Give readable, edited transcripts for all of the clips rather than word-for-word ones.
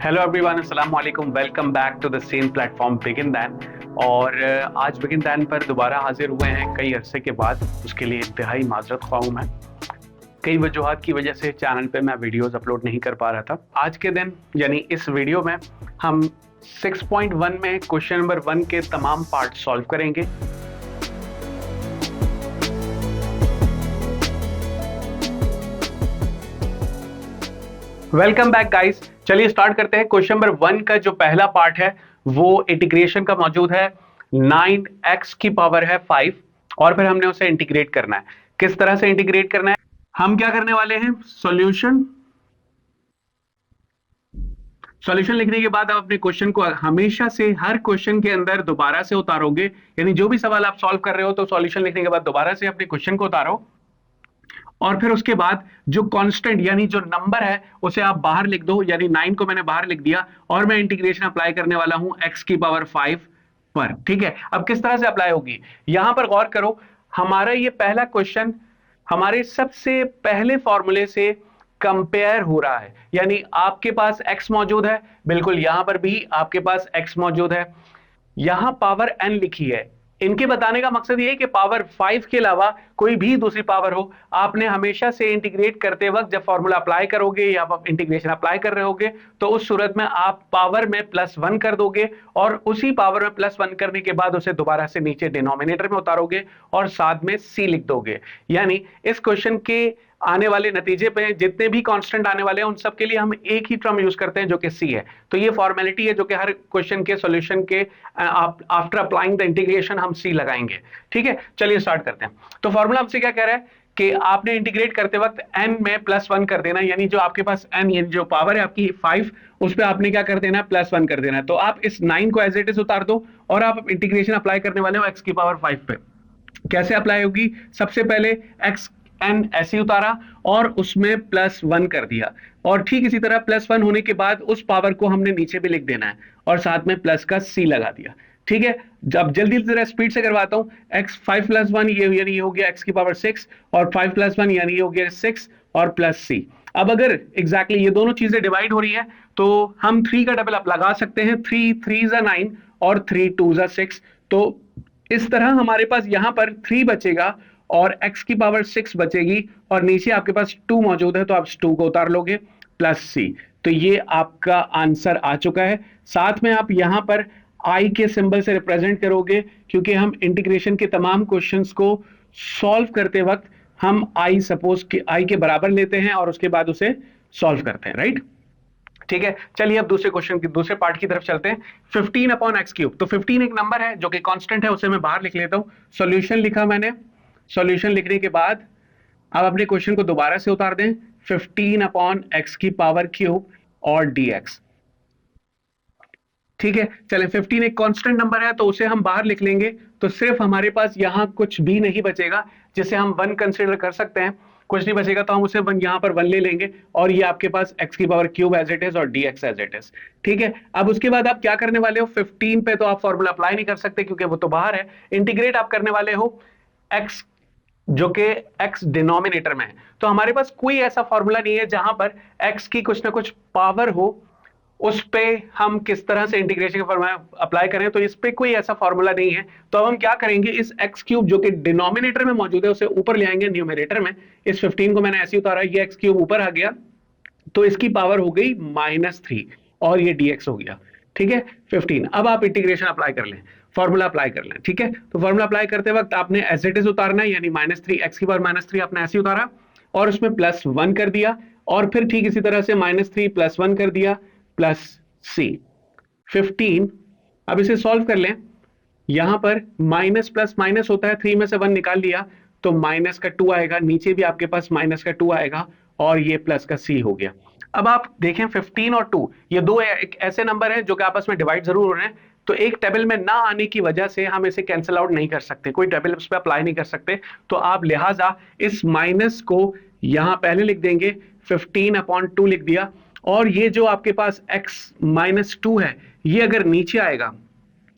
Hello everyone, अस्सलाम वालेकुम। Welcome back to the same platform begin then. और आज बिगिन दैन पर दोबारा हाजिर हुए हैं कई अरसे के बाद। उसके लिए इंतहाई माजरत ख्वाह हूं मैं। कई वजूहात की वजह से चैनल पे मैं वीडियोस अपलोड नहीं कर पा रहा था। आज के दिन यानी इस वीडियो में हम 6.1 में क्वेश्चन नंबर 1 के तमाम पार्ट सॉल्व करेंगे। Welcome back guys. चलिए स्टार्ट करते हैं। क्वेश्चन नंबर 1 का जो पहला पार्ट है वो इंटीग्रेशन का मौजूद है। 9x की पावर है 5 और फिर हमने उसे इंटीग्रेट करना है। किस तरह से इंटीग्रेट करना है? हम क्या करने वाले हैं, सॉल्यूशन लिखने के बाद आप अपने क्वेश्चन को हमेशा से हर क्वेश्चन के अंदर दोबारा से उतारोगे। यानी जो भी सवाल आप सॉल्व कर रहे हो तो सॉल्यूशन लिखने के बाद दोबारा से अपने क्वेश्चन को उतारो और फिर उसके बाद जो कांस्टेंट यानी जो नंबर है उसे आप बाहर लिख दो। यानी 9 को मैंने बाहर लिख दिया और मैं इंटीग्रेशन अप्लाई करने वाला हूं x की पावर 5 पर। ठीक है, अब किस तरह से अप्लाई होगी यहां पर गौर करो। हमारा ये पहला क्वेश्चन हमारे सबसे पहले फॉर्मूले से कंपेयर हो रहा है। यानी आपके पास x मौजूद है, बिल्कुल यहां पर भी आपके पास x मौजूद है, यहां पावर n लिखी है। इनके बताने का मकसद ये है कि पावर 5 के अलावा कोई भी दूसरी पावर हो, आपने हमेशा से इंटीग्रेट करते वक्त जब फॉर्मूला अप्लाई करोगे या आप इंटीग्रेशन अप्लाई कर रहे होगे तो उस सूरत में आप पावर में +1 कर दोगे और उसी पावर में +1 करने के बाद उसे दोबारा से नीचे डिनोमिनेटर में उतारोगे और साथ में c लिख दोगे। यानी इस क्वेश्चन के आने वाले नतीजे पे जितने भी कांस्टेंट आने वाले हैं उन सब के लिए हम एक ही टर्म यूज करते हैं जो कि c है। तो ये फॉर्मेलिटी है जो कि हर क्वेश्चन के सॉल्यूशन के आफ्टर अप्लाइंग द इंटीग्रेशन हम c लगाएंगे। ठीक है, चलिए स्टार्ट करते हैं। तो फॉर्मूला हमसे क्या कह रहा है कि आपने इंटीग्रेट करते वक्त n में +1 कर देना। यानी जो आपके पास n यानी जो पावर है आपकी 5 उस पर आपने क्या कर देना है, +1 कर देना है। तो आप इस 9 को एज इट इज उतार दो और आप इंटीग्रेशन अप्लाई करने वाले हो x की पावर 5 पे। कैसे अप्लाई होगी? सबसे पहले x n ऐसे उतारा और उसमें +1 कर दिया और ठीक इसी तरह +1 होने के बाद उस पावर को हमने नीचे भी लिख देना है और साथ में प्लस का c लगा दिया। ठीक है, जब जल्दी जरा स्पीड से करवाता हूं। x 5 + 1 ये यानी हो गया x की पावर 6 और 5 + 1 यानी हो गया 6 और प्लस c। अब अगर एग्जैक्टली ये दोनों चीजें डिवाइड हो रही है तो हम 3 का डबल अप लगा सकते हैं। 3 3 9 और 3 2 6। तो इस तरह हमारे पास यहां पर 3 बचेगा और x की पावर 6 बचेगी और नीचे आपके पास 2 मौजूद है तो आप 2 को उतार लोगे +c। तो ये आपका आंसर आ चुका है। साथ में आप यहां पर i के सिंबल से रिप्रेजेंट करोगे क्योंकि हम इंटीग्रेशन के तमाम क्वेश्चंस को सॉल्व करते वक्त हम i सपोज कि i के बराबर लेते हैं और उसके बाद उसे सॉल्व करते हैं। राइट, ठीक है। चलिए अब दूसरे क्वेश्चन की दूसरे पार्ट की तरफ चलते हैं। 15/x³ तो 15 एक नंबर है जो कि कांस्टेंट है, उसे मैं बाहर लिख लेता हूं। सॉल्यूशन लिखा मैंने। सॉल्यूशन लिखने के बाद अब अपने क्वेश्चन को दोबारा से उतार दें। 15/x³ और dx। ठीक है, चलें 15 एक कांस्टेंट नंबर है तो उसे हम बाहर लिख लेंगे। तो सिर्फ हमारे पास यहां कुछ भी नहीं बचेगा जिसे हम 1 कंसीडर कर सकते हैं। कुछ नहीं बचेगा तो हम उसे यहां पर 1 ले लेंगे और ये आपके पास x³ एज इट इज और dx एज इट इज। ठीक है, अब उसके बाद आप क्या करने वाले हो, 15 पे तो आप फॉर्मूला अप्लाई नहीं कर सकते क्योंकि वो तो बाहर है। इंटीग्रेट आप करने वाले हो x जो कि x डिनोमिनेटर में है। तो हमारे पास कोई ऐसा फॉर्मूला नहीं है जहां पर x की कुछ ना कुछ पावर हो, उस पे हम किस तरह से इंटीग्रेशन का फॉर्मूला अप्लाई करें। तो इस पे कोई ऐसा फॉर्मूला नहीं है। तो अब हम क्या करेंगे, इस x³ जो कि डिनोमिनेटर में मौजूद है उसे ऊपर ले आएंगे न्यूमरेटर में। इस 15 को मैंने ऐसे उतारा, ये x³ ऊपर आ गया तो इसकी पावर हो गई -3 और ये dx हो गया। ठीक है, 15। अब आप इंटीग्रेशन अप्लाई कर लें, फॉर्मूला अप्लाई कर लें। ठीक है, तो फॉर्मूला अप्लाई करते वक्त आपने एज इट इज उतारना है। यानी -3 x की पावर -3 आपने ऐसे उतारा और उसमें +1 कर दिया और फिर ठीक इसी तरह से -3 +1 कर दिया +c 15। अब इसे सॉल्व कर लें। यहां पर माइनस प्लस माइनस होता है, 3 में से 1 निकाल लिया तो माइनस का 2 आएगा, नीचे भी आपके पास माइनस का 2 आएगा और ये प्लस का c हो गया। अब आप देखें 15 और 2 ये दो एक ऐसे नंबर हैं जो कि आपस में डिवाइड जरूर हो रहे हैं। तो एक टेबल में ना आने की वजह से हम इसे कैंसिल आउट नहीं कर सकते, कोई टेबल उस पर अप्लाई नहीं कर सकते। तो आप लिहाजा इस माइनस को यहां पहले लिख देंगे, 15/2 लिख दिया और ये जो आपके पास x -2 है ये अगर नीचे आएगा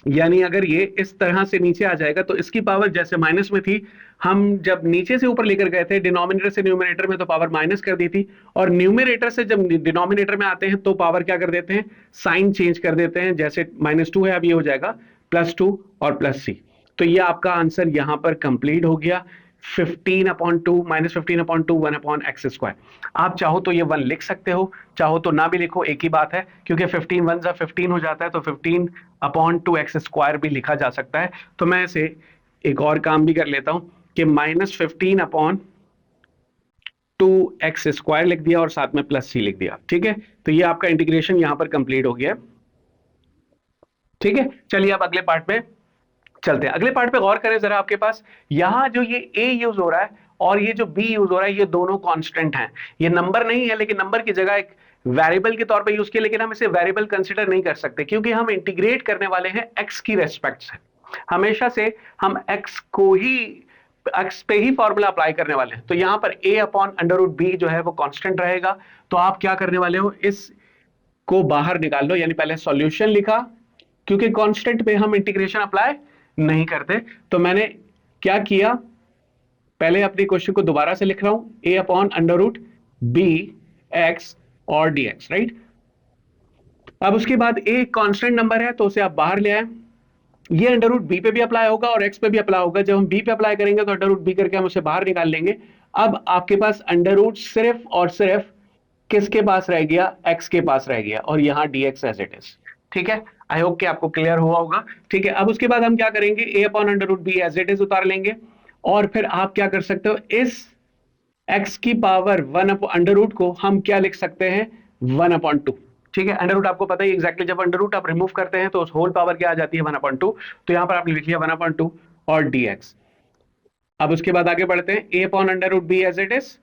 यानी अगर ये इस तरह से नीचे आ जाएगा तो इसकी पावर जैसे माइनस में थी, हम जब नीचे से ऊपर लेकर गए थे डिनोमिनेटर से न्यूमरेटर में तो पावर माइनस कर दी थी, और न्यूमरेटर से जब डिनोमिनेटर में आते हैं तो पावर क्या कर देते हैं, साइन चेंज कर देते हैं। जैसे -2 है, अब ये हो जाएगा +2 और +c। तो ये आपका आंसर यहां पर कंप्लीट हो गया। 15/2 -15/2 1/x²। आप चाहो तो ये 1 लिख सकते हो, चाहो तो ना भी लिखो, एक ही बात है, क्योंकि 15 1 15 हो जाता है, तो 15/2x² भी लिखा जा सकता है। तो मैं इसे एक और काम भी कर लेता हूं कि -15/2x² लिख दिया और साथ में +c लिख दिया। ठीक है, तो ये आपका इंटीग्रेशन यहां पर कंप्लीट हो गया। ठीक है, चलिए अब अगले पार्ट में चलते हैं। अगले पार्ट पे गौर करें जरा, आपके पास यहां जो ये a यूज हो रहा है और ये जो b यूज हो रहा है, ये दोनों कांस्टेंट हैं। ये नंबर नहीं है, लेकिन नंबर की जगह एक वेरिएबल के तौर पे यूज किया, लेकिन हम इसे वेरिएबल कंसीडर नहीं कर सकते क्योंकि हम इंटीग्रेट करने वाले हैं x की रेस्पेक्ट से। हमेशा से हम x पे ही फॉर्मूला अप्लाई करने वाले हैं। तो यहां पर a/√b जो है वो कांस्टेंट रहेगा। तो आप क्या करने वाले हो, इस को बाहर निकाल लो, यानी पहले सॉल्यूशन लिखा, क्योंकि कांस्टेंट पे हम इंटीग्रेशन अप्लाई नहीं करते। तो मैंने क्या किया, पहले अपने क्वेश्चन को दोबारा से लिख रहा हूं, a/√bx और dx, राइट। अब उसके बाद a एक कांस्टेंट नंबर है तो उसे आप बाहर ले आए। ये √b पे भी अप्लाई होगा और x पे भी अप्लाई होगा। जब हम b पे अप्लाई करेंगे तो √b करके हम उसे बाहर निकाल लेंगे। अब आपके पास अंडर सिर्फ और सिर्फ किसके पास रह गया, x के पास रह गया, और यहां dx एज इट इज। ठीक है, आई होप कि आपको क्लियर हुआ होगा। ठीक है, अब उसके बाद हम क्या करेंगे, a/√b एज इट इज उतार लेंगे, और फिर आप क्या कर सकते हो, इस x की पावर 1 को हम क्या लिख सकते हैं, 1/2। ठीक है, अंडर रूट आपको पता ही एग्जैक्टली, जब अंडर रूट आप रिमूव करते हैं तो उस होल पावर क्या आ जाती है, 1/2। तो यहां पर आपने लिख लिया 1/2 और dx। अब उसके बाद आगे बढ़ते हैं, a/√b एज इट इज,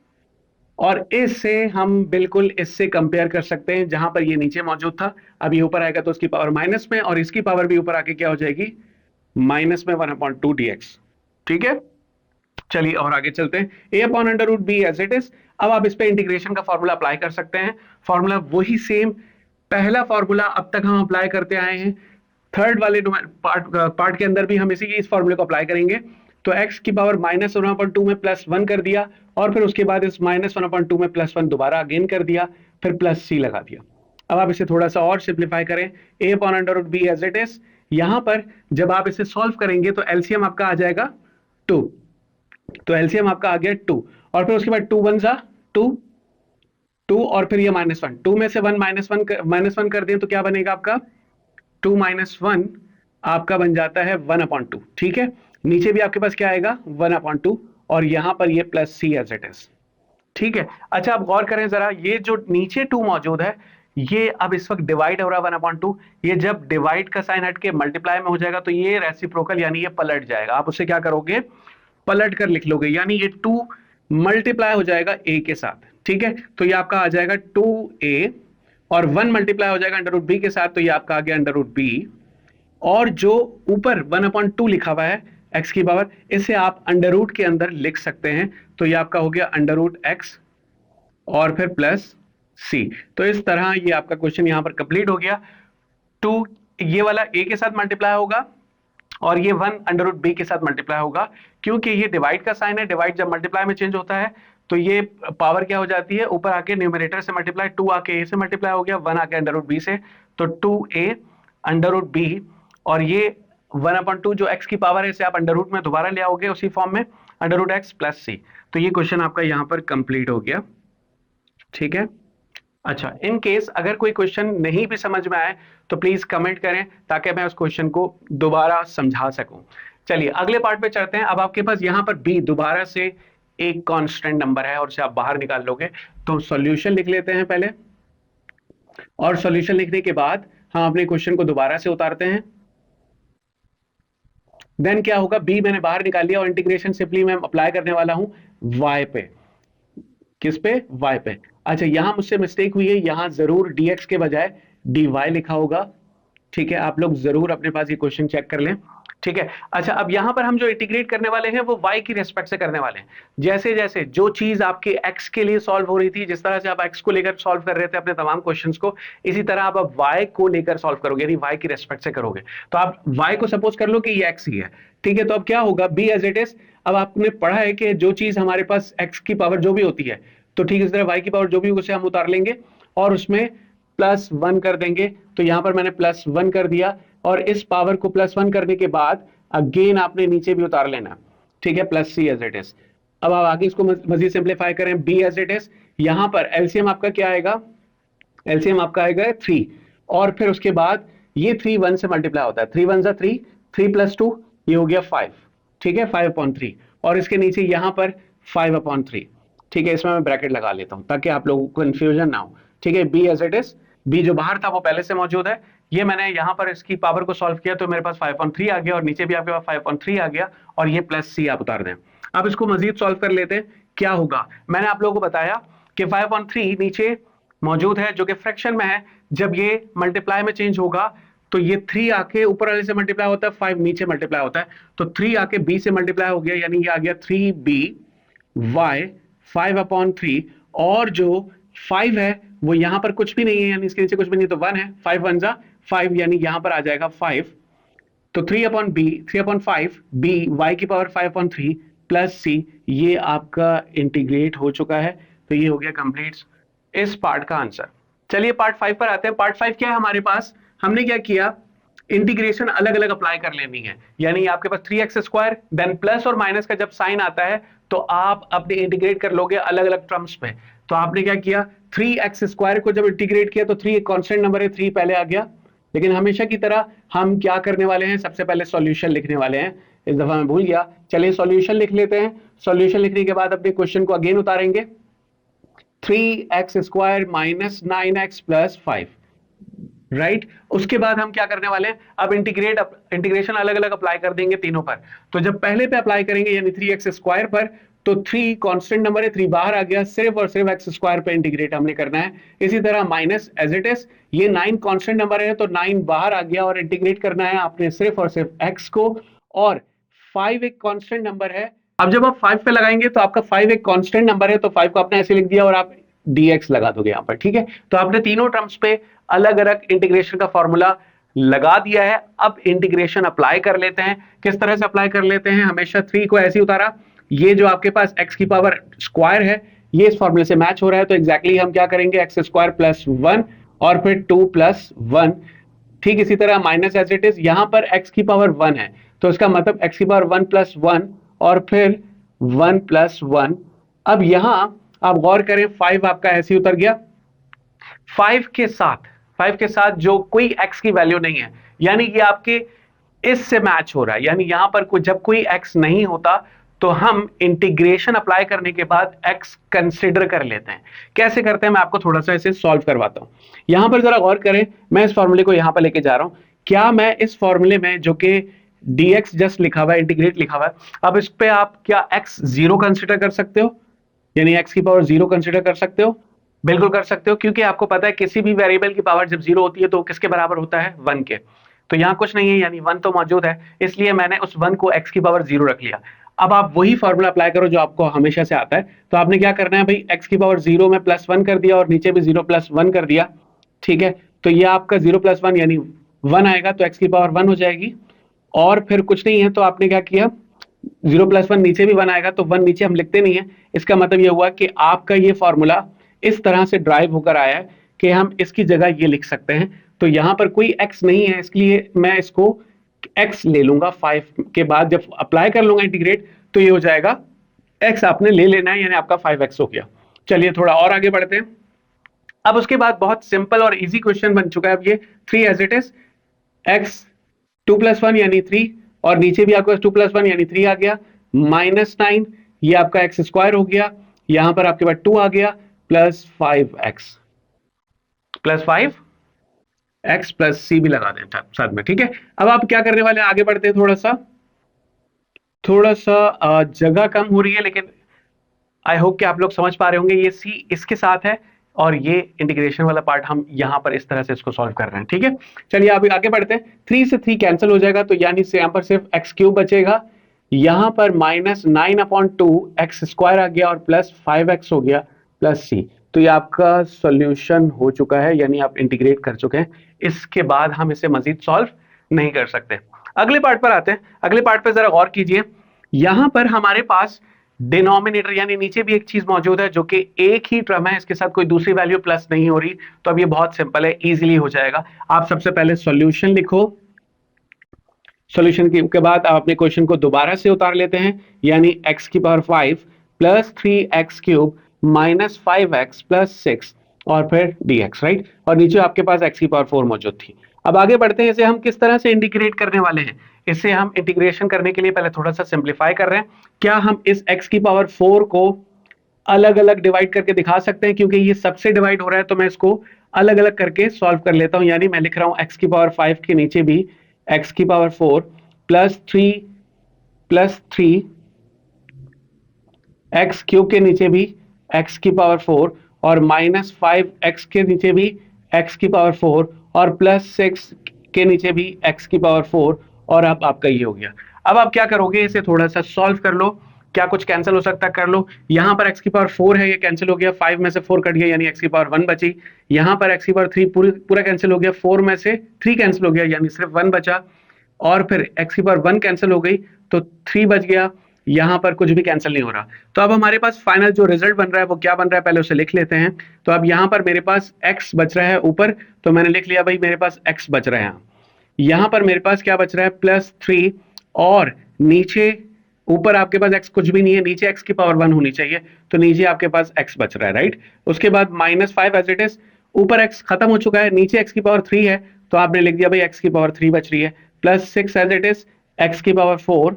और इससे हम बिल्कुल इससे कंपेयर कर सकते हैं, जहां पर ये नीचे मौजूद था, अब ये ऊपर आएगा तो उसकी पावर माइनस में, और इसकी पावर भी ऊपर आके क्या हो जाएगी, माइनस में 1/2 dx। ठीक है, चलिए और आगे चलते हैं, a/√b एज इट इज। अब आप इस पे इंटीग्रेशन का फॉर्मूला अप्लाई कर सकते हैं। फॉर्मूला वही सेम, पहला फॉर्मूला अब तक हम अप्लाई करते आए हैं, थर्ड वाले पार्ट के अंदर भी हम इस फॉर्मूले को अप्लाई करेंगे। तो x की पावर -1/2 में +1 कर दिया, और फिर उसके बाद इस -1/2 में +1 दोबारा अगेन कर दिया, फिर +c लगा दिया। अब आप इसे थोड़ा सा और सिंप्लीफाई करें, a/√b एज इट इज। यहां पर जब आप इसे सॉल्व करेंगे तो एलसीएम आपका आ जाएगा 2। तो एलसीएम आपका आ गया 2, और फिर उसके बाद 2 1 जा 2, 2 और फिर ये -1, 2 में से 1 -1 कर दें तो क्या बनेगा आपका, 2 - 1 आपका बन जाता है 1/2। ठीक है, नीचे भी आपके पास क्या आएगा, 1/2, और यहां पर ये +c एज इट इज। ठीक है, अच्छा आप गौर करें जरा, ये जो नीचे 2 मौजूद है, ये अब इस वक्त डिवाइड हो रहा है 1/2। ये जब डिवाइड का साइन हट के मल्टीप्लाई में हो जाएगा तो ये रेसिप्रोकल यानी ये पलट जाएगा। आप उसे क्या करोगे, पलट कर लिख लोगे, यानी ये 2 मल्टीप्लाई हो जाएगा a के साथ। ठीक है, तो ये आपका आ जाएगा 2a, और 1 मल्टीप्लाई हो जाएगा √b के साथ, तो ये आपका आ गया √b। और जो ऊपर 1/2 लिखा हुआ है x की पावर, इसे आप अंडर रूट के अंदर लिख सकते हैं। तो ये आपका हो गया √x और फिर +c। तो इस तरह ये आपका क्वेश्चन यहां पर कंप्लीट हो गया। 2 ये वाला a के साथ मल्टीप्लाई होगा, और ये 1 √b के साथ मल्टीप्लाई होगा, क्योंकि ये डिवाइड का साइन है। डिवाइड जब मल्टीप्लाई में चेंज होता है तो ये पावर क्या हो जाती है, ऊपर आके न्यूमरेटर से मल्टीप्लाई, 2 आके a से मल्टीप्लाई हो गया, 1 आके √b से, तो 2a √b, और ये 1/2 जो x की पावर है इसे आप अंडर रूट में दोबारा ले आओगे उसी फॉर्म में, √x +c। तो ये क्वेश्चन आपका यहां पर कंप्लीट हो गया। ठीक है, अच्छा इन केस अगर कोई क्वेश्चन नहीं भी समझ में आए तो प्लीज कमेंट करें ताकि मैं उस क्वेश्चन को दोबारा समझा सकूं। चलिए अगले पार्ट पे चलते हैं। अब आपके पास यहां पर b दोबारा से एक कांस्टेंट नंबर है और उसे आप बाहर निकाल लोगे। तो सॉल्यूशन लिख लेते हैं पहले, और सॉल्यूशन लिखने के बाद हम अपने क्वेश्चन को दोबारा से उतारते हैं। देन क्या होगा, b मैंने बाहर निकाल लिया और इंटीग्रेशन सिंपली मैं अप्लाई करने वाला हूं y पे। किस पे, y पे। अच्छा यहां मुझसे मिस्टेक हुई है, यहां जरूर dx के बजाय dy लिखा होगा। ठीक है, आप लोग जरूर अपने पास ये क्वेश्चन चेक कर लें। ठीक है। अच्छा, अब यहां पर हम जो इंटीग्रेट करने वाले हैं वो y की रेस्पेक्ट से करने वाले हैं। जैसे जैसे जो चीज आपके x के लिए सॉल्व हो रही थी, जिस तरह से आप x को लेकर सॉल्व कर रहे थे अपने तमाम क्वेश्चंस को, इसी तरह आप अब y को लेकर सॉल्व करोगे, यानी y की रेस्पेक्ट से करोगे। तो आप y को सपोज कर लो कि ये x ही है, ठीक है। तो अब क्या होगा, b एज इट इज। अब आपने पढ़ा है कि जो चीज हमारे पास x की पावर जो भी होती है, तो ठीक इस तरह y की पावर जो भी होगी उसे हम उतार लेंगे और उसमें +1 कर देंगे। तो यहां पर मैंने +1 कर दिया, और इस पावर को +1 करने के बाद अगेन आपने नीचे भी उतार लेना, ठीक है, +c एज इट इज। अब आप आगे इसको मजीद सिंप्लीफाई करें, b एज इट इज। यहां पर एलसीएम आपका क्या आएगा, एलसीएम आपका आएगा 3, और फिर उसके बाद ये 3 1 से मल्टीप्लाई होता है, 3 1 जा 3, 3 + 2 ये हो गया 5, ठीक है, 5/3, और इसके नीचे यहां पर 5/3, ठीक है। इसमें मैं ब्रैकेट लगा लेता हूं ताकि आप लोगों को कंफ्यूजन ना हो, ठीक है। B as it is, B जो बाहर था वो पहले से मौजूद है, ये मैंने यहां पर इसकी पावर को सॉल्व किया तो मेरे पास 5/3 आ गया, और नीचे भी आपके पास 5/3 आ गया, और ये +c आप उतार दें। अब इसको मजीद सॉल्व कर लेते हैं, क्या होगा। मैंने आप लोगों को बताया कि 5/3 नीचे मौजूद है जो कि फ्रैक्शन में है, जब ये मल्टीप्लाई में चेंज होगा तो ये 3 आके ऊपर वाले से मल्टीप्लाई होता है, 5 नीचे मल्टीप्लाई होता है, तो 3 आके b से मल्टीप्लाई हो गया, यानी ये आ गया 3b y 5/3, और जो 5 है वो यहां पर कुछ भी नहीं है, यानी इसके नीचे कुछ भी नहीं, तो 1 है, 5 1 जा 5, यानी यहां पर आ जाएगा 5। तो 3/5 b y की पावर 5/3 +c, ये आपका इंटीग्रेट हो चुका है। तो ये हो गया कंप्लीट इस पार्ट का आंसर। चलिए पार्ट 5 पर आते हैं। पार्ट 5 क्या है हमारे पास, हमने क्या किया, इंटीग्रेशन अलग अलग अप्लाई कर लेनी है, यानी आपके पास 3x², देन प्लस और माइनस का जब साइन आता है तो आप अपने इंटीग्रेट कर लोगे अलग अलग टर्म्स पे। तो आपने क्या किया, 3x² को जब इंटीग्रेट किया तो 3 एक कांस्टेंट नंबर है, 3 पहले आ गया, लेकिन हमेशा की तरह हम क्या करने वाले हैं, सबसे पहले सॉल्यूशन लिखने वाले हैं। इस दफा मैं भूल गया, चलिए सॉल्यूशन लिख लेते हैं। सॉल्यूशन लिखने के बाद अपने क्वेश्चन को अगेन उतारेंगे, 3x² - 9x + 5, राइट। उसके बाद हम क्या करने वाले हैं, अब इंटीग्रेशन अलग अलग अप्लाई कर देंगे तीनों पर। तो जब पहले पे अप्लाई करेंगे यानी 3x² पर, तो 3 कांस्टेंट नंबर है, 3 बाहर आ गया, सिर्फ और सिर्फ x² पे इंटीग्रेट हमने करना है। इसी तरह माइनस एज इट इज, ये 9 कांस्टेंट नंबर है तो 9 बाहर आ गया, और इंटीग्रेट करना है आपने सिर्फ और सिर्फ x को, और 5 एक कांस्टेंट नंबर है। अब जब आप 5 पे लगाएंगे तो आपका 5 एक कांस्टेंट नंबर है, तो 5 को आपने ऐसे लिख दिया और आप dx लगा दोगे यहां पर, ठीक है। तो आपने तीनों टर्म्स पे अलग अलग इंटीग्रेशन का फॉर्मूला लगा दिया है। अब इंटीग्रेशन अप्लाई कर लेते हैं। किस तरह से अप्लाई कर लेते हैं, हमेशा 3 को ऐसे उतारा, ये जो आपके पास x की पावर स्क्वायर है ये इस फॉर्मूले से मैच हो रहा है, तो एग्जैक्टली हम क्या करेंगे, x² + 1 और फिर 2 + 1। ठीक इसी तरह माइनस एज इट इज, यहां पर x की पावर 1 है तो इसका मतलब x की पावर 1 + 1 और फिर 1 + 1। अब यहां आप गौर करें, 5 आपका ऐसे ही उतर गया, 5 के साथ 5 के साथ जो कोई x की वैल्यू नहीं है, यानी कि आपके इससे मैच हो रहा है, यानी यहां पर जब कोई x नहीं होता तो हम इंटीग्रेशन अप्लाई करने के बाद x कंसिडर कर लेते हैं। कैसे करते हैं मैं आपको थोड़ा सा इसे सॉल्व करवाता हूं। यहां पर जरा गौर करें, मैं इस फॉर्मूले को यहां पर लेके जा रहा हूं। क्या मैं इस फॉर्मूले में जो कि dx जस्ट लिखा हुआ है, इंटीग्रेट लिखा हुआ है, अब इस पे आप क्या x 0 कंसिडर कर सकते हो, यानी x की पावर 0 कंसिडर कर सकते हो? बिल्कुल कर सकते हो, क्योंकि आपको पता है किसी भी वेरिएबल की पावर जब 0 होती है तो किसके बराबर होता है, 1 के। तो यहां कुछ नहीं है, यानी 1 तो मौजूद है, इसलिए मैंने उस 1 को x की पावर 0 रख लिया। अब आप वही फॉर्मूला अप्लाई करो जो आपको हमेशा से आता है। तो आपने क्या करना है भाई, x की पावर 0 में +1 कर दिया और नीचे भी 0 + 1 कर दिया, ठीक है। तो ये आपका 0 + 1 यानी 1 आएगा, तो x की पावर 1 हो जाएगी। और फिर कुछ नहीं है तो आपने क्या किया, 0 + 1 नीचे भी 1 आएगा, तो 1 नीचे हम लिखते नहीं है। इसका मतलब ये हुआ कि आपका ये फॉर्मूला इस तरह से ड्राइव होकर आया है कि हम इसकी जगह ये लिख सकते हैं। तो यहां पर कोई x नहीं है, इसलिए मैं इसको x ले लूंगा, 5 के बाद जब अप्लाई कर लूंगा इंटीग्रेट तो ये हो जाएगा, x आपने ले लेना है, यानी आपका 5x हो गया। चलिए थोड़ा और आगे बढ़ते हैं। अब उसके बाद बहुत सिंपल और इजी क्वेश्चन बन चुका है अब ये, 3 एज इट इज, x 2 + 1 यानी 3, और नीचे भी आपके पास 2 + 1 यानी 3 आ गया, -9 ये आपका x² हो गया, यहां पर आपके पास 2 आ गया, +5x +c भी लगा दें साथ में, ठीक है। अब आप क्या करने वाले हैं, आगे बढ़ते हैं। थोड़ा सा जगह कम हो रही है, लेकिन आई होप कि आप लोग समझ पा रहे होंगे। ये c इसके साथ है, और ये इंटीग्रेशन वाला पार्ट हम यहां पर इस तरह से इसको सॉल्व कर रहे हैं, ठीक है। चलिए अभी आगे बढ़ते हैं। 3 से 3 कैंसिल हो जाएगा, तो यानी से यहां पर सिर्फ एक्स क्यूब बचेगा, यहां पर -9/2 एक्स स्क्वायर आ गया और +5x हो गया प्लस सी। तो ये आपका सॉल्यूशन हो चुका है, यानी आप इंटीग्रेट कर चुके हैं। इसके बाद हम इसे मजीद सॉल्व नहीं कर सकते। अगले पार्ट पर आते हैं। अगले पार्ट पर जरा गौर कीजिए। यहां पर हमारे पास डिनोमिनेटर यानी नीचे भी एक चीज मौजूद है जो कि एक ही टर्म है, इसके साथ कोई दूसरी वैल्यू प्लस नहीं हो रही। तो अब ये बहुत सिंपल है, इजीली हो जाएगा। आप सबसे पहले सॉल्यूशन लिखो, सॉल्यूशन के बाद आप अपने क्वेश्चन को दोबारा से उतार लेते हैं, यानी x की power 5 plus 3x cube minus 5x plus 6 और फिर dx, राइट। और नीचे आपके पास x की पावर 4 मौजूद थी। अब आगे बढ़ते हैं। इसे हम किस तरह से इंटीग्रेट करने वाले हैं? इसे हम इंटीग्रेशन करने के लिए पहले थोड़ा सा सिंप्लीफाई कर रहे हैं। क्या हम इस x की पावर 4 को अलग अलग डिवाइड करके दिखा सकते हैं? क्योंकि ये सबसे डिवाइड हो रहा है, तो मैं इसको अलग अलग करके सॉल्व कर लेता हूं। यानी मैं लिख रहा हूं x की पावर 5 के नीचे भी x की पावर 4 प्लस 3 एक्स क्यूब के नीचे भी x की पावर 4 और -5x के नीचे भी x की पावर 4 और +6 के नीचे भी x की पावर 4। और अब आपका ये हो गया। अब आप क्या करोगे, इसे थोड़ा सा सॉल्व कर लो। क्या कुछ कैंसिल हो सकता है, कर लो। यहां पर x की पावर 4 है, ये कैंसिल हो गया। 5 में से 4 कट गया, यानी x की पावर 1 बची। यहां पर x की पावर 3 पूरा कैंसिल हो गया। 4 में से 3 कैंसिल हो गया, यानी सिर्फ 1 बचा। और फिर x की पावर 1 कैंसिल हो गई, तो 3 बच गया। यहां पर कुछ भी कैंसिल नहीं हो रहा। तो अब हमारे पास फाइनल जो रिजल्ट बन रहा है वो क्या बन रहा है, पहले उसे लिख लेते हैं। तो अब यहां पर मेरे पास x बच रहा है ऊपर, तो मैंने लिख लिया भाई मेरे पास x बच रहा है। यहां पर मेरे पास क्या बच रहा है, +3। और नीचे ऊपर आपके पास x कुछ भी नहीं है, नीचे x की पावर 1 होनी चाहिए, तो नीचे आपके पास x बच रहा है, राइट। उसके बाद -5 एज इट इज। ऊपर x खत्म हो चुका है, नीचे x की पावर 3 है, तो आपने लिख दिया भाई x की पावर 3 बच रही है। +6 एज इट इज, x की पावर 4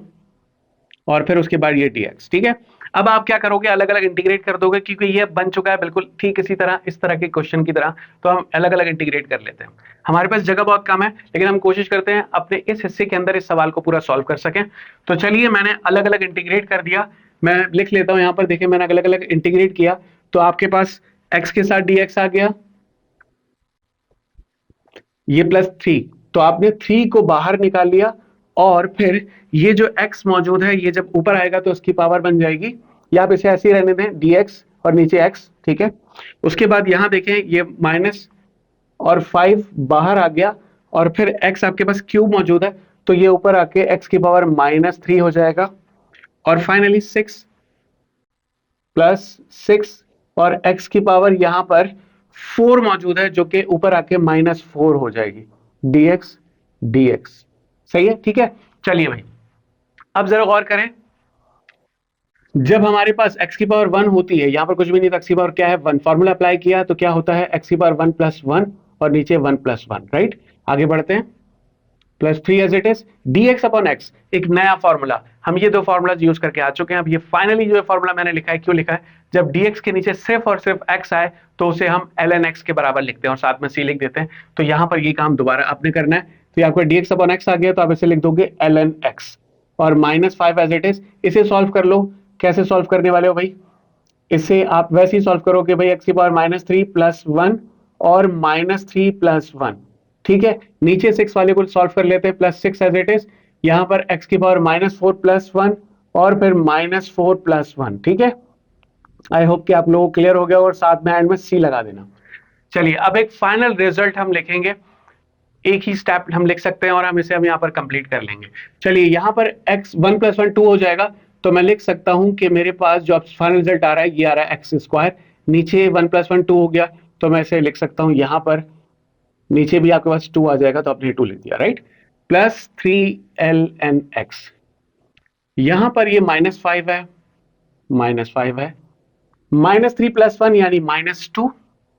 और फिर उसके बाद ये dx, ठीक है। अब आप क्या करोगे, अलग अलग इंटीग्रेट कर दोगे, क्योंकि ये बन चुका है बिल्कुल ठीक इसी तरह, इस तरह के क्वेश्चन की तरह। तो हम अलग अलग इंटीग्रेट कर लेते हैं। हमारे पास जगह बहुत कम है, लेकिन हम कोशिश करते हैं अपने इस हिस्से के अंदर इस सवाल को पूरा सॉल्व कर सकें। तो चलिए, मैंने अलग अलग इंटीग्रेट कर दिया। मैं लिख लेता हूं, यहां पर देखिए मैंने अलग अलग इंटीग्रेट किया। तो आपके पास x के साथ dx आ गया, ये +3, तो आपने 3 को बाहर निकाल लिया। और फिर ये जो x मौजूद है, ये जब ऊपर आएगा तो उसकी पावर बन जाएगी, या आप इसे ऐसे ही रहने दें dx और नीचे x, ठीक है। उसके बाद यहां देखें, ये माइनस और 5 बाहर आ गया, और फिर x आपके पास क्यूब मौजूद है, तो ये ऊपर आके x की पावर -3 हो जाएगा। और फाइनली 6 +6 और x की पावर यहां पर 4 मौजूद है, जो कि ऊपर आके -4 हो जाएगी, dx। सही है, ठीक है। चलिए भाई, अब जरा गौर करें। जब हमारे पास x की पावर 1 होती है, यहां पर कुछ भी नहीं था, x की पावर क्या है 1, फॉर्मूला अप्लाई किया तो क्या होता है, x की पावर 1 + 1 और नीचे 1 + 1, राइट। आगे बढ़ते हैं। +3 एज इट इज, dx/x, एक नया फॉर्मूला। हम ये दो फॉर्मूला यूज करके आ चुके हैं। अब ये फाइनली जो फॉर्मूला मैंने लिखा है, क्यों लिखा है, जब dx के नीचे सिर्फ और सिर्फ x आए तो उसे हम ln x के बराबर लिखते हैं और साथ में c लिख देते हैं। तो यहां पर ये काम दोबारा आपने करना है। तो ये आपका dx/x आ गया, तो आप इसे लिख दोगे ln x और -5 एज इट इज। इसे सॉल्व कर लो। कैसे सॉल्व करने वाले हो भाई, इसे आप वैसे ही सॉल्व करोगे भाई, x की पावर -3 + 1 और -3 + 1, ठीक है। नीचे 6 वाले को सॉल्व कर लेते हैं, +6 एज इट इज। यहां पर x की पावर -4 + 1 और फिर -4 + 1, ठीक है। आई होप कि आप लोगों को क्लियर हो गया, और साथ में एंड में c लगा देना। चलिए, अब एक फाइनल रिजल्ट हम लिखेंगे। एक ही स्टेप हम लिख सकते हैं और हम इसे यहाँ पर कंप्लीट कर लेंगे। चलिए, यहाँ पर x 1 + 1 2 हो जाएगा, तो मैं लिख सकता हूं कि मेरे पास जो फाइनल रिजल्ट आ रहा है, ये आ रहा है x²। नीचे 1 + 1 2 हो गया, तो मैं इसे लिख सकता हूं यहाँ पर, नीचे भी आपके पास 2 आ जाएगा, तो आपने 2 लिख दिया, राइट। +3 ln x, यहां पर ये -5 है, -5 है, -3 + 1 यानी -2,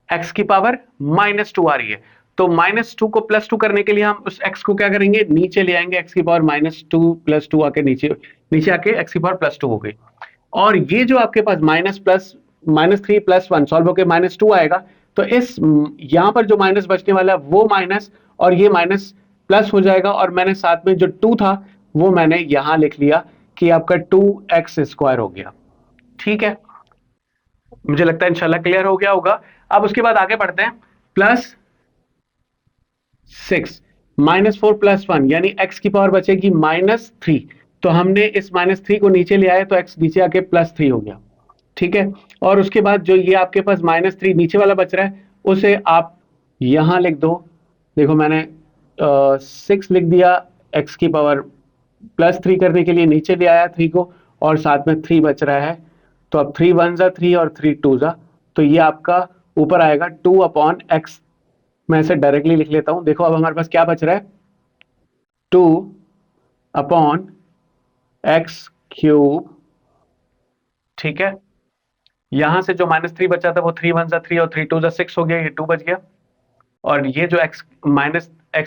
x की पावर -2 आ रही है। तो -2 को +2 करने के लिए हम उस x को क्या करेंगे, नीचे ले आएंगे। x की पावर -2 + 2 आके नीचे आके x की पावर +2 हो गई। और ये जो आपके पास -3 + 1 सॉल्व होकर -2 आएगा, तो इस यहां पर जो माइनस बचने वाला है वो माइनस, और ये माइनस प्लस हो जाएगा। और मैंने साथ में जो 2 था वो मैंने यहां लिख लिया कि आपका 2x² हो गया, ठीक है। मुझे लगता है इंशाल्लाह क्लियर हो गया होगा। अब उसके बाद आगे बढ़ते हैं। +6 -4 +1 यानी x की पावर बचेगी -3। तो हमने इस -3 को नीचे ले आए तो x नीचे आके +3 हो गया, ठीक है। और उसके बाद जो ये आपके पास -3 नीचे वाला बच रहा है उसे आप यहां लिख दो। देखो मैंने 6 लिख दिया, x की पावर +3 करने के लिए नीचे ले आया 3 को, और साथ में 3 बच रहा है। तो अब 3 1 जा 3 और 3 2 जा, तो ये आपका ऊपर आएगा 2/x। मैं इसे डायरेक्टली लिख लेता हूं। देखो अब हमारे पास क्या बच रहा है, 2/x³। ठीक है, यहां से जो -3 बचा था वो 3 1 जा 3 और 3 2 जा 6 हो गया, ये 2 बच गया। और ये जो x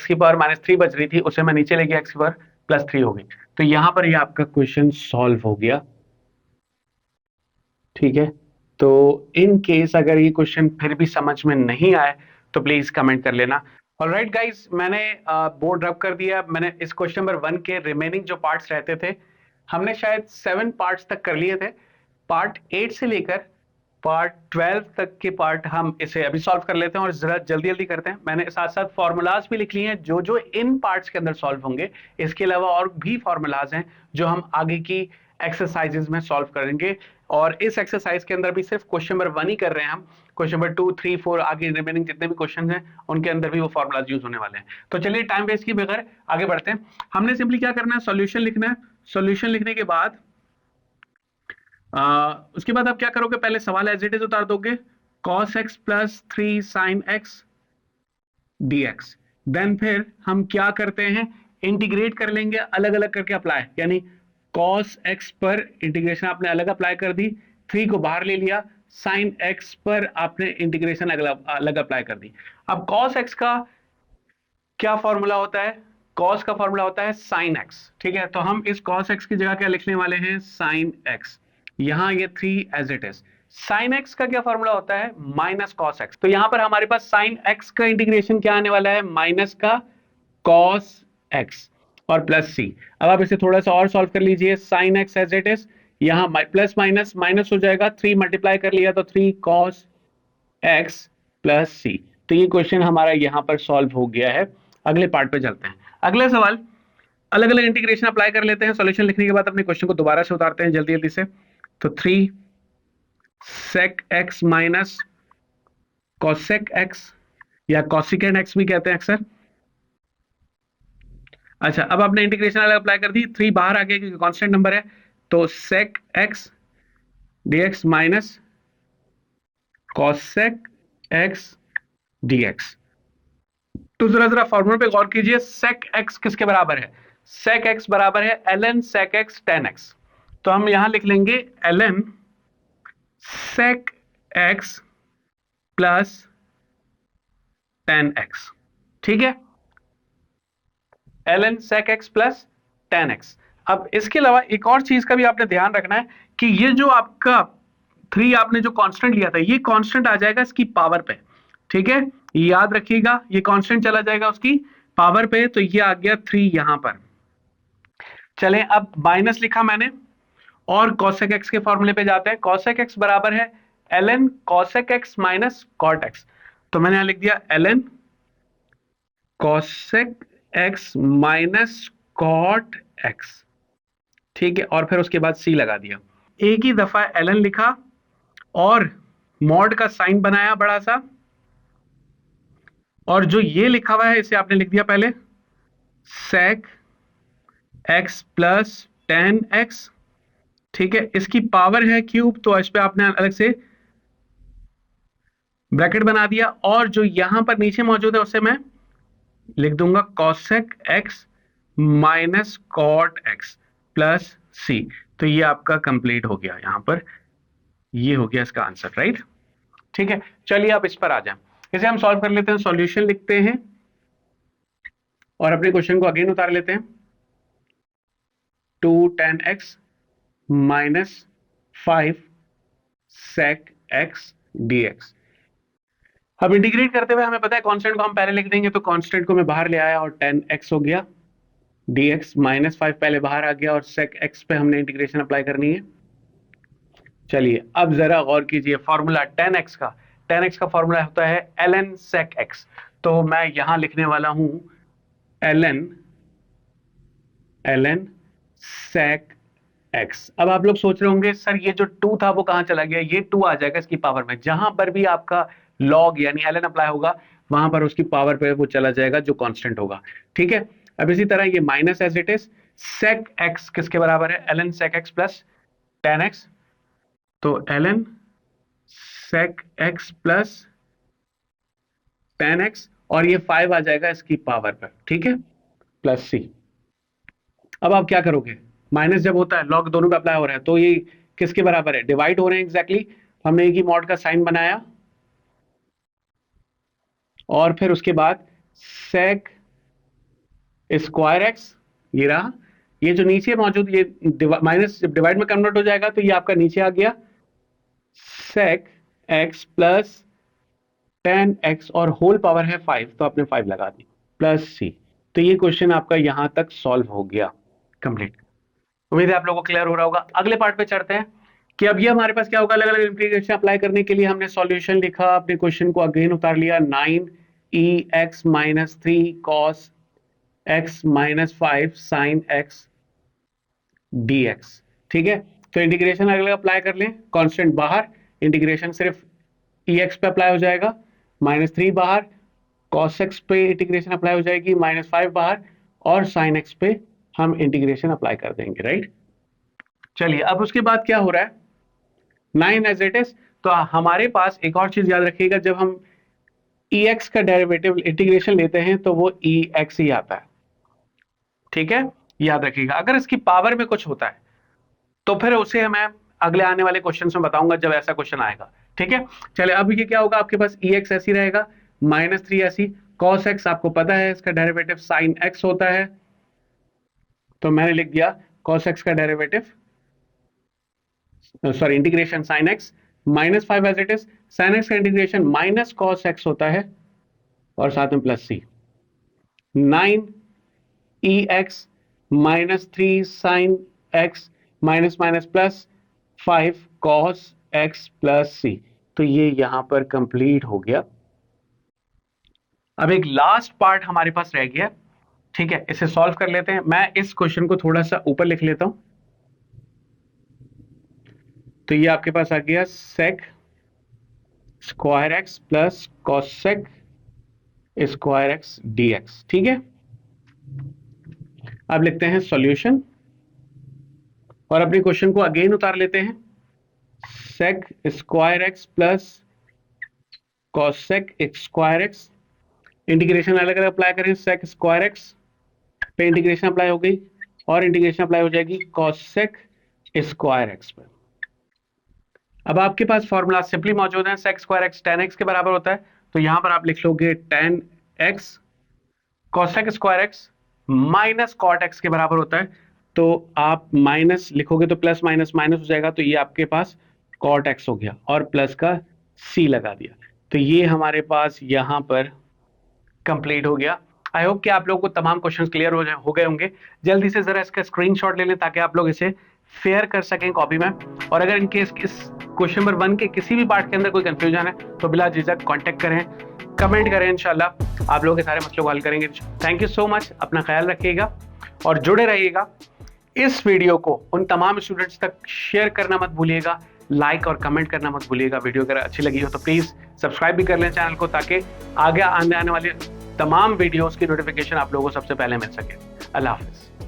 की पावर -3 बच रही थी उसे मैं नीचे ले गया, x की पावर +3 हो गई। तो यहां पर ये आपका क्वेश्चन सॉल्व हो गया, ठीक है। तो इन केस अगर ये क्वेश्चन फिर भी समझ में नहीं आए तो प्लीज कमेंट कर लेना। ऑलराइट गाइस, मैंने बोर्ड रब कर दिया। मैंने इस क्वेश्चन नंबर 1 के रिमेनिंग जो पार्ट्स रहते थे, हमने शायद 7 पार्ट्स तक कर लिए थे। पार्ट 8 से लेकर पार्ट 12 तक के पार्ट हम इसे अभी सॉल्व कर लेते हैं और जरा जल्दी जल्दी करते हैं। मैंने साथ साथ फॉर्मूलाज भी लिख लिए हैं जो जो इन पार्ट्स के अंदर सॉल्व होंगे। इसके अलावा और भी फॉर्मूलाज हैं जो हम आगे की एक्सरसाइजेज में सॉल्व करेंगे। और इस एक्सरसाइज के अंदर भी सिर्फ क्वेश्चन नंबर 1 ही कर रहे हैं हम। क्वेश्चन नंबर 2 3 4 आगे रिमेनिंग जितने भी क्वेश्चन हैं उनके अंदर भी वो फॉर्मूलाज यूज होने वाले हैं। तो चलिए टाइम वेस्ट किए बगैर आगे बढ़ते हैं। हमने सिंपली क्या करना है, सॉल्यूशन लिखना है। सॉल्यूशन लिखने के बाद उसके बाद आप क्या करोगे, पहले सवाल एज इट इज उतार दोगे, cos x + 3 sin x dx। Then फिर हम क्या करते हैं, इंटीग्रेट कर लेंगे अलग अलग करके अप्लाई, यानी cos x पर इंटीग्रेशन आपने अलग अप्लाई कर दी, 3 को बाहर ले लिया, sin x पर आपने इंटीग्रेशन अलग अप्लाई कर दी। अब cos x का क्या फॉर्मूला होता है, cos का फॉर्मूला होता है sin x, ठीक है। तो हम इस cos x की जगह क्या लिखने वाले हैं, sin x। यहां ये 3 as it is. sin x का क्या फॉर्मूला होता है, -cos x। तो यहां पर हमारे पास sin x का इंटीग्रेशन क्या आने वाला है, माइनस का cos x और +c। अब आप इसे थोड़ा सा और सॉल्व कर लीजिए, sin x as it is, यहां प्लस माइनस माइनस हो जाएगा, 3 मल्टीप्लाई कर लिया तो 3 cos x + c। तो ये क्वेश्चन हमारा यहां पर सॉल्व हो गया है। अगले पार्ट पे चलते हैं। अगले सवाल अलग अलग इंटीग्रेशन अप्लाई कर लेते हैं। सॉल्यूशन लिखने के बाद अपने क्वेश्चन को दोबारा से उतारते हैं जल्दी जल्दी से। तो 3 sec x minus cosec x या cosecant x भी कहते हैं अक्सर। अच्छा, अब आपने इंटीग्रेशन अलग अप्लाई कर दी, 3 बाहर आ गया क्योंकि कांस्टेंट नंबर है। तो sec x dx minus cosec x dx। तो जरा जरा फॉर्मूला पे गौर कीजिए, sec x किसके बराबर है, sec x बराबर है ln sec x tan x। तो हम यहां लिख लेंगे ln sec x plus tan x, ठीक है, ln sec x plus tan x। अब इसके अलावा एक और चीज का भी आपने ध्यान रखना है कि ये जो आपका 3 आपने जो कांस्टेंट लिया था ये कांस्टेंट आ जाएगा इसकी पावर पे, ठीक है, याद रखिएगा ये कांस्टेंट चला जाएगा उसकी पावर पे। तो ये आ गया 3 यहां पर। चलें, अब माइनस लिखा मैंने और cosec x के फॉर्मूले पे जाते हैं। cosec x बराबर है ln cosec x minus cot x। तो मैंने यहां लिख दिया ln cosec x minus cot x, ठीक है, और फिर उसके बाद c लगा दिया। एक ही दफा ln लिखा और मॉड का साइन बनाया बड़ा सा, और जो ये लिखा हुआ है इसे आपने लिख दिया पहले sec x plus tan x, ठीक है। इसकी पावर है क्यूब तो इस पे आपने अलग से ब्रैकेट बना दिया, और जो यहां पर नीचे मौजूद है उसे मैं लिख दूंगा cosec x minus cot x plus c। तो ये आपका कंप्लीट हो गया, यहां पर ये हो गया इसका आंसर, राइट, ठीक है। चलिए आप इस पर आ जाएं, इसे हम सॉल्व कर लेते हैं। सॉल्यूशन लिखते हैं और अपने क्वेश्चन को अगेन उतार लेते हैं। 2 tan x minus 5 sec x dx। अब इंटीग्रेट करते हुए हमें पता है कांस्टेंट को हम पहले लिख देंगे, तो कांस्टेंट को मैं बाहर ले आया और tan x हो गया dx, -5 पहले बाहर आ गया और sec x पे हमने इंटीग्रेशन अप्लाई करनी है। चलिए अब जरा गौर कीजिए फॉर्मूला 10x का। 10x का फॉर्मूला होता है ln sec x। तो मैं यहां लिखने वाला हूं ln sec x। अब आप लोग सोच रहे होंगे सर ये जो 2 था वो कहां चला गया, ये 2 आ जाएगा इसकी पावर में। जहां पर भी आपका log यानी ln अप्लाई होगा वहां पर उसकी पावर पे वो चला जाएगा जो कांस्टेंट होगा, ठीक है। अब इसी तरह ये minus as it is sec x किसके बराबर है, ln sec x plus 10x। तो ln sec x plus 10x और ये 5 आ जाएगा इसकी पावर पर, ठीक है, प्लस c। अब आप क्या करोगे, माइनस जब होता है लॉग दोनों पे अप्लाई हो रहा है तो ये किसके बराबर है, डिवाइड हो रहे हैं एग्जैक्टली। हमने एक ही मॉड का साइन बनाया और फिर उसके बाद sec स्क्वायर एक्स, ये रहा। ये जो नीचे मौजूद ये माइनस जब डिवाइड में कन्वर्ट हो जाएगा तो ये आपका नीचे आ गया sec x प्लस 10x और होल पावर है 5 तो आपने 5 लगा दी प्लस c। तो ये क्वेश्चन आपका यहां तक सॉल्व हो गया, कंप्लीट। उम्मीद है आप लोगों को क्लियर हो रहा होगा। अगले पार्ट पे चढ़ते हैं कि अब ये हमारे पास क्या होगा, अलग अलग इंटीग्रेशन अप्लाई करने के लिए हमने सॉल्यूशन लिखा, अपने क्वेश्चन को अगेन उतार लिया। 9e(x - 3 cos x - 5 sin x dx, ठीक है। तो इंटीग्रेशन अलग अलग अप्लाई कर लें, कांस्टेंट बाहर, इंटीग्रेशन सिर्फ ex पे अप्लाई हो जाएगा, -3 बाहर, cos x पे इंटीग्रेशन अप्लाई हो जाएगी, -5 बाहर, और sin x पे हम इंटीग्रेशन अप्लाई कर देंगे, राइट। चलिए अब उसके बाद क्या हो रहा है, 9 एज इट इज। तो हमारे पास एक और चीज याद रखिएगा, जब हम ex का डेरिवेटिव इंटीग्रेशन लेते हैं तो वो ex ही आता है, ठीक है, याद रखिएगा। अगर इसकी पावर में कुछ होता है तो फिर उसे मैं अगले आने वाले क्वेश्चन में बताऊंगा जब ऐसा क्वेश्चन आएगा, ठीक है। चलिए अब ये क्या होगा, आपके पास ex ऐसी रहेगा, -3 ऐसी, cos x आपको पता है इसका डेरिवेटिव sin x होता है, तो मैंने लिख दिया cos x का derivative, sorry integration sin x, -5 as it is, sin x का इंटीग्रेशन माइनस cos x होता है और साथ में plus c। 9ex -3 sin x minus minus plus 5 cos x plus c। तो ये यहां पर कंप्लीट हो गया। अब एक लास्ट पार्ट हमारे पास रह गया, ठीक है, इसे सॉल्व कर लेते हैं। मैं इस क्वेश्चन को थोड़ा सा ऊपर लिख लेता हूं। तो ये आपके पास आ गया sec square x plus cosec square x dx, ठीक है। अब लिखते हैं सॉल्यूशन और अपने क्वेश्चन को अगेन उतार लेते हैं। sec square x plus cosec square x, integration अलग अलग अप्लाई करें, sec स्क्वायर एक्स पे इंटीग्रेशन अप्लाई हो गई और इंटीग्रेशन अप्लाई हो जाएगी cosec स्क्वायर एक्स पर। अब आपके पास फॉर्मूला सिंपली मौजूद है, sec square x tan x के बराबर होता है, तो यहां पर आप लिख लोगे tan x cosec square x minus cot x के बराबर होता है, तो आप माइनस लिखोगे तो प्लस माइनस माइनस हो जाएगा, तो ये आपके पास cot x हो गया और प्लस का c लगा दिया। तो ये हमारे पास यहां पर कंप्लीट हो गया। आई होप कि आप लोगों को तमाम क्वेश्चंस क्लियर हो गए होंगे। जल्दी से जरा इसका स्क्रीनशॉट ले लें ताकि आप लोग इसे फेयर कर सकें कॉपी में। और अगर इनकेस इस क्वेश्चन नंबर 1 के किसी भी पार्ट के अंदर कोई कंफ्यूजन है तो बिला झिझक कांटेक्ट करें, कमेंट करें, इंशाल्लाह आप लोगों के सारे मसलों को हल करेंगे। थैंक यू सो मच, अपना ख्याल रखिएगा और जुड़े रहिएगा। इस वीडियो को उन तमाम स्टूडेंट्स तक शेयर करना मत भूलिएगा, लाइक और कमेंट करना मत भूलिएगा। वीडियो अगर अच्छी लगी हो तो प्लीज सब्सक्राइब भी कर लें चैनल को, ताकि आगे आने वाले तमाम वीडियोस की नोटिफिकेशन आप लोगों को सबसे पहले मिल सके। अल्लाह हाफिज।